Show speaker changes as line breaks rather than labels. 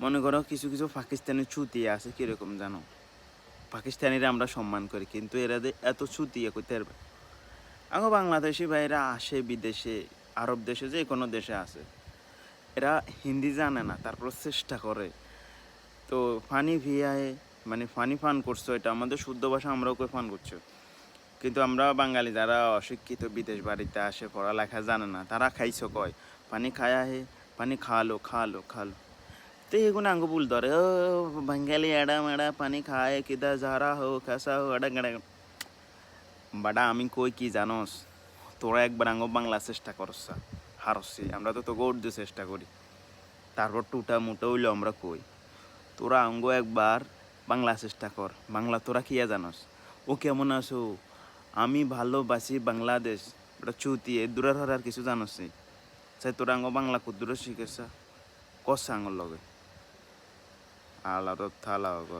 মনে করো কিছু কিছু পাকিস্তানি চুতিয়া আছে কীরকম জানো, পাকিস্তানিরা আমরা সম্মান করি কিন্তু এরা এত চুতিয়া করতে পারবে। আগে বাংলাদেশি ভাইরা আসে বিদেশে, আরব দেশে, যে কোনো দেশে আছে, এরা হিন্দি জানে না, তারপর চেষ্টা করে। তো ফানি ভিয়ায় মানে ফানি ফান করছো, এটা আমাদের শুদ্ধ ভাষা, আমরাও করে ফান করছো। কিন্তু আমরা বাঙালি যারা অশিক্ষিত বিদেশ বাড়িতে আসে, পড়ালেখা জানে না, তারা খাইছো কয় পানি খায়া হে, পানি খালো খালো খালো। তো এগুলো আঙ্গ ভুল ধরে, ও বাঙালি এড়া মেড়া পানি খায় কিদা যারা হো খাসা হো এড়া গেড়া। বাডা আমি কই কি জানোস, তোরা একবার আঙ্গ বাংলা চেষ্টা করছ, হারছি আমরা তো তোকে উর্দু চেষ্টা করি, তারপর টুটা মুটা হইলো আমরা কই। তোরা আঙ্গ একবার বাংলা চেষ্টা কর, বাংলা তোরা কিয়া জানোস। ও কেমন আছো, আমি ভালোবাসি বাংলাদেশ, ওটা চুতি এ দূরের আর কিছু জানোস। চাই তোরা আঙ্গ বাংলা কুদ্দুরে শিখেছা, কষা আঙুর লগে আলাদত থালা গল।